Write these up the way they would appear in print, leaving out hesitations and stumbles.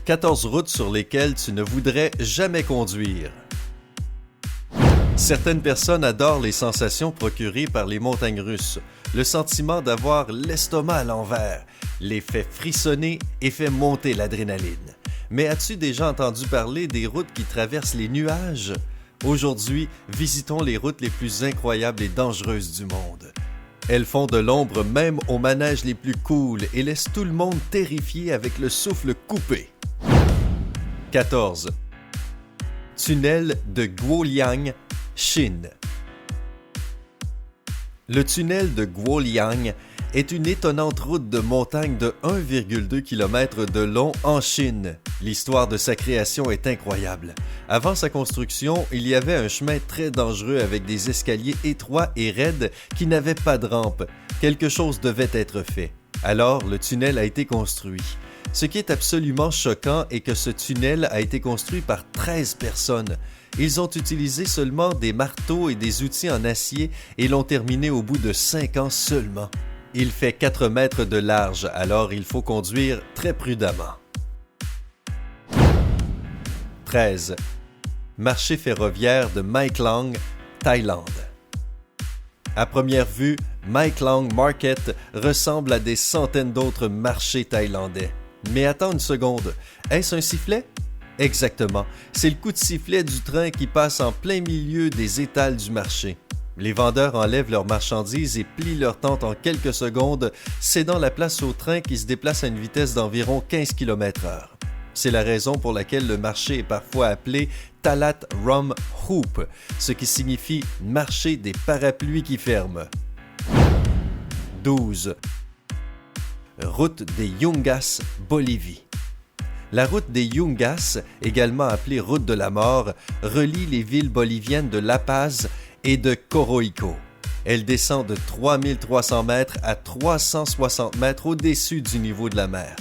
14 routes sur lesquelles tu ne voudrais jamais conduire. Certaines personnes adorent les sensations procurées par les montagnes russes, le sentiment d'avoir l'estomac à l'envers, les fait frissonner et fait monter l'adrénaline. Mais as-tu déjà entendu parler des routes qui traversent les nuages? Aujourd'hui, visitons les routes les plus incroyables et dangereuses du monde. Elles font de l'ombre même aux manèges les plus cool et laissent tout le monde terrifié avec le souffle coupé. 14. Tunnel de Guoliang, Chine. Le tunnel de Guoliang est une étonnante route de montagne de 1,2 km de long en Chine. L'histoire de sa création est incroyable. Avant sa construction, il y avait un chemin très dangereux avec des escaliers étroits et raides qui n'avaient pas de rampe. Quelque chose devait être fait. Alors, le tunnel a été construit. Ce qui est absolument choquant est que ce tunnel a été construit par 13 personnes. Ils ont utilisé seulement des marteaux et des outils en acier et l'ont terminé au bout de 5 ans seulement. Il fait 4 mètres de large, alors il faut conduire très prudemment. 13. Marché ferroviaire de Mae Klong, Thaïlande. À première vue, Mae Klong Market ressemble à des centaines d'autres marchés thaïlandais. Mais attends une seconde, est-ce un sifflet? Exactement, c'est le coup de sifflet du train qui passe en plein milieu des étals du marché. Les vendeurs enlèvent leurs marchandises et plient leurs tentes en quelques secondes, cédant la place au train qui se déplace à une vitesse d'environ 15 km/h. C'est la raison pour laquelle le marché est parfois appelé Talat Rum Hoop, ce qui signifie marché des parapluies qui ferment. 12. Route des Yungas, Bolivie. La route des Yungas, également appelée route de la mort, relie les villes boliviennes de La Paz et de Coroico. Elle descend de 3300 mètres à 360 mètres au-dessus du niveau de la mer.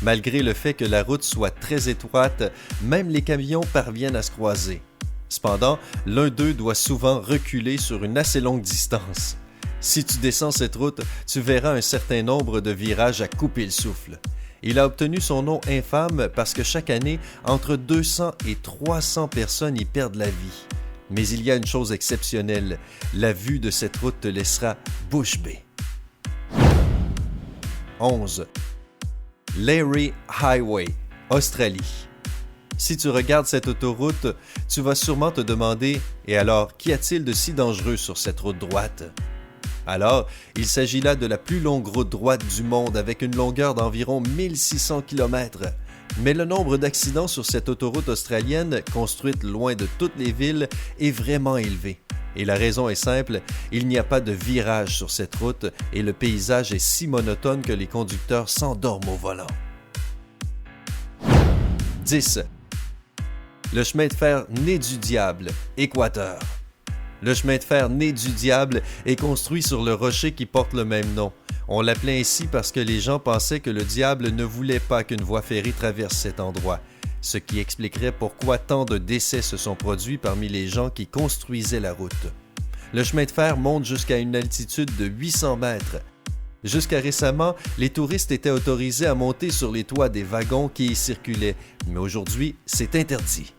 Malgré le fait que la route soit très étroite, même les camions parviennent à se croiser. Cependant, l'un d'eux doit souvent reculer sur une assez longue distance. Si tu descends cette route, tu verras un certain nombre de virages à couper le souffle. Il a obtenu son nom infâme parce que chaque année, entre 200 et 300 personnes y perdent la vie. Mais il y a une chose exceptionnelle, la vue de cette route te laissera bouche bée. 11. Larry Highway, Australie. Si tu regardes cette autoroute, tu vas sûrement te demander « Et alors, qu'y a-t-il de si dangereux sur cette route droite ?» Alors, il s'agit là de la plus longue route droite du monde avec une longueur d'environ 1600 km. Mais le nombre d'accidents sur cette autoroute australienne, construite loin de toutes les villes, est vraiment élevé. Et la raison est simple, il n'y a pas de virage sur cette route et le paysage est si monotone que les conducteurs s'endorment au volant. 10. Le chemin de fer Nez du Diable, Équateur. Le chemin de fer Nez du Diable est construit sur le rocher qui porte le même nom. On l'appelait ainsi parce que les gens pensaient que le diable ne voulait pas qu'une voie ferrée traverse cet endroit, ce qui expliquerait pourquoi tant de décès se sont produits parmi les gens qui construisaient la route. Le chemin de fer monte jusqu'à une altitude de 800 mètres. Jusqu'à récemment, les touristes étaient autorisés à monter sur les toits des wagons qui y circulaient, mais aujourd'hui, c'est interdit.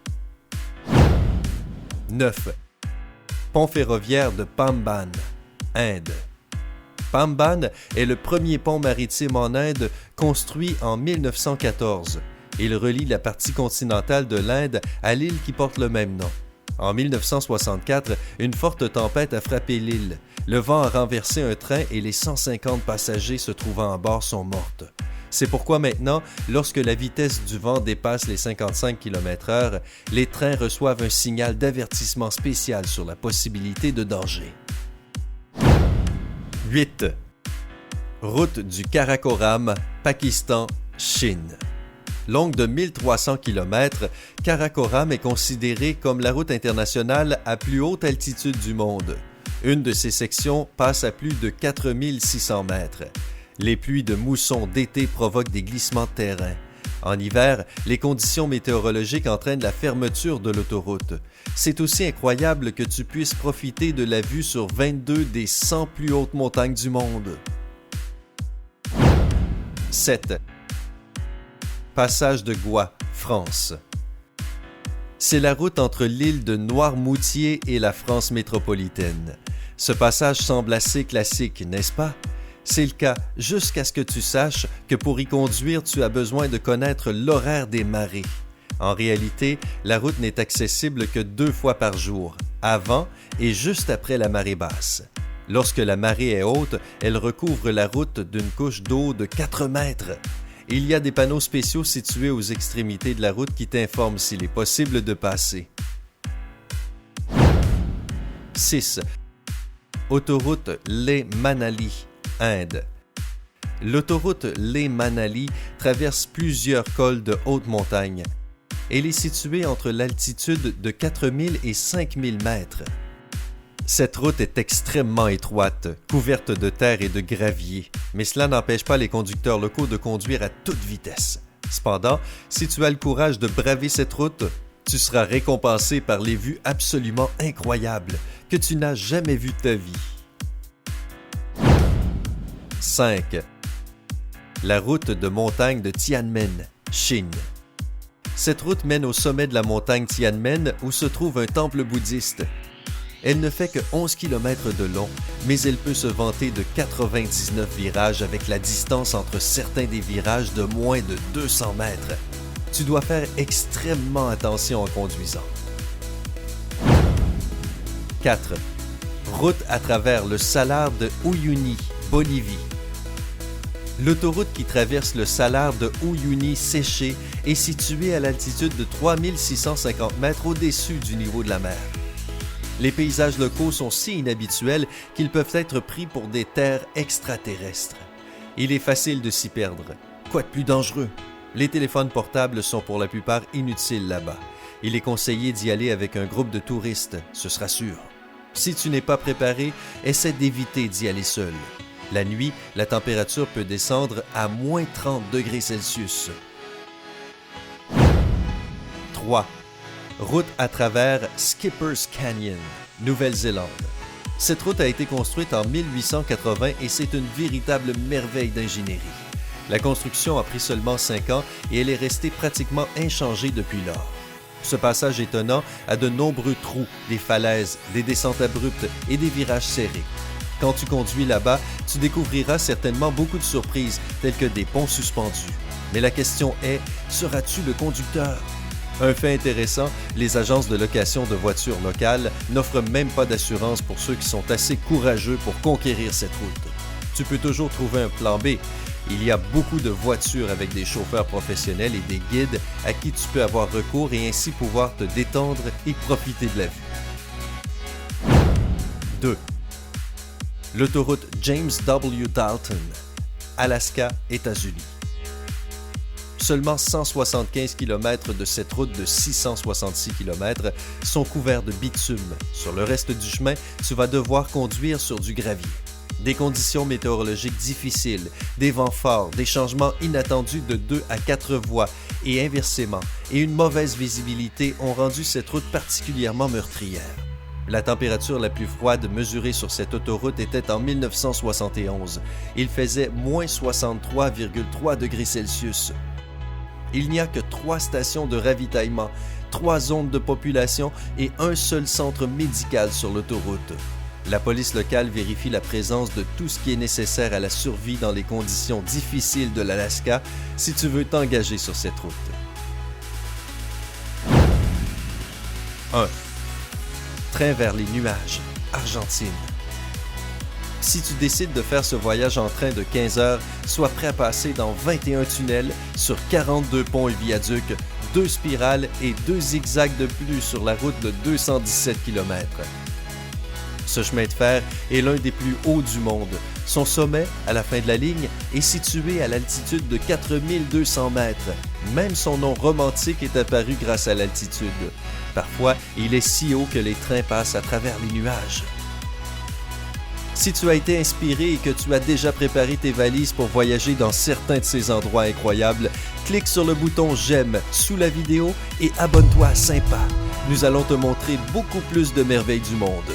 9. Pont ferroviaire de Pamban, Inde. Pamban est le premier pont maritime en Inde construit en 1914. Il relie la partie continentale de l'Inde à l'île qui porte le même nom. En 1964, une forte tempête a frappé l'île. Le vent a renversé un train et les 150 passagers se trouvant à bord sont morts. C'est pourquoi maintenant, lorsque la vitesse du vent dépasse les 55 km/h, les trains reçoivent un signal d'avertissement spécial sur la possibilité de danger. 8. Route du Karakoram, Pakistan, Chine. Longue de 1300 km, Karakoram est considérée comme la route internationale à plus haute altitude du monde. Une de ses sections passe à plus de 4600 mètres. Les pluies de mousson d'été provoquent des glissements de terrain. En hiver, les conditions météorologiques entraînent la fermeture de l'autoroute. C'est aussi incroyable que tu puisses profiter de la vue sur 22 des 100 plus hautes montagnes du monde. 7. Passage de Goix, France. C'est la route entre l'île de Noirmoutier et la France métropolitaine. Ce passage semble assez classique, n'est-ce pas? C'est le cas jusqu'à ce que tu saches que pour y conduire, tu as besoin de connaître l'horaire des marées. En réalité, la route n'est accessible que 2 fois par jour, avant et juste après la marée basse. Lorsque la marée est haute, elle recouvre la route d'une couche d'eau de 4 mètres. Il y a des panneaux spéciaux situés aux extrémités de la route qui t'informent s'il est possible de passer. 6. Autoroute Leh-Manali, Inde. L'autoroute Leh-Manali traverse plusieurs cols de haute montagne. Elle est située entre l'altitude de 4000 et 5000 mètres. Cette route est extrêmement étroite, couverte de terre et de gravier, mais cela n'empêche pas les conducteurs locaux de conduire à toute vitesse. Cependant, si tu as le courage de braver cette route, tu seras récompensé par les vues absolument incroyables que tu n'as jamais vues de ta vie. 5. La route de montagne de Tianmen, Chine. Cette route mène au sommet de la montagne Tianmen où se trouve un temple bouddhiste. Elle ne fait que 11 km de long, mais elle peut se vanter de 99 virages avec la distance entre certains des virages de moins de 200 mètres. Tu dois faire extrêmement attention en conduisant. 4. Route à travers le salar de Uyuni, Bolivie. L'autoroute qui traverse le salar de Uyuni séché est située à l'altitude de 3650 mètres au-dessus du niveau de la mer. Les paysages locaux sont si inhabituels qu'ils peuvent être pris pour des terres extraterrestres. Il est facile de s'y perdre. Quoi de plus dangereux? Les téléphones portables sont pour la plupart inutiles là-bas. Il est conseillé d'y aller avec un groupe de touristes, ce sera sûr. Si tu n'es pas préparé, essaie d'éviter d'y aller seul. La nuit, la température peut descendre à moins 30 degrés Celsius. 3. Route à travers Skipper's Canyon, Nouvelle-Zélande. Cette route a été construite en 1880 et c'est une véritable merveille d'ingénierie. La construction a pris seulement 5 ans et elle est restée pratiquement inchangée depuis lors. Ce passage étonnant a de nombreux trous, des falaises, des descentes abruptes et des virages serrés. Quand tu conduis là-bas, tu découvriras certainement beaucoup de surprises, telles que des ponts suspendus. Mais la question est, seras-tu le conducteur? Un fait intéressant, les agences de location de voitures locales n'offrent même pas d'assurance pour ceux qui sont assez courageux pour conquérir cette route. Tu peux toujours trouver un plan B. Il y a beaucoup de voitures avec des chauffeurs professionnels et des guides à qui tu peux avoir recours et ainsi pouvoir te détendre et profiter de la vue. 2. L'autoroute James W. Dalton, Alaska, États-Unis. Seulement 175 km de cette route de 666 km sont couverts de bitume. Sur le reste du chemin, tu vas devoir conduire sur du gravier. Des conditions météorologiques difficiles, des vents forts, des changements inattendus de 2 à 4 voies et inversement, et une mauvaise visibilité ont rendu cette route particulièrement meurtrière. La température la plus froide mesurée sur cette autoroute était en 1971. Il faisait moins 63,3 degrés Celsius. Il n'y a que 3 stations de ravitaillement, 3 zones de population et un seul centre médical sur l'autoroute. La police locale vérifie la présence de tout ce qui est nécessaire à la survie dans les conditions difficiles de l'Alaska si tu veux t'engager sur cette route. 1. Train vers les nuages, Argentine. Si tu décides de faire ce voyage en train de 15 heures, sois prêt à passer dans 21 tunnels, sur 42 ponts et viaducs, 2 spirales et 2 zigzags de plus sur la route de 217 km. Ce chemin de fer est l'un des plus hauts du monde. Son sommet, à la fin de la ligne, est situé à l'altitude de 4200 mètres. Même son nom romantique est apparu grâce à l'altitude. Parfois, il est si haut que les trains passent à travers les nuages. Si tu as été inspiré et que tu as déjà préparé tes valises pour voyager dans certains de ces endroits incroyables, clique sur le bouton « J'aime » sous la vidéo et abonne-toi à Sympa. Nous allons te montrer beaucoup plus de merveilles du monde.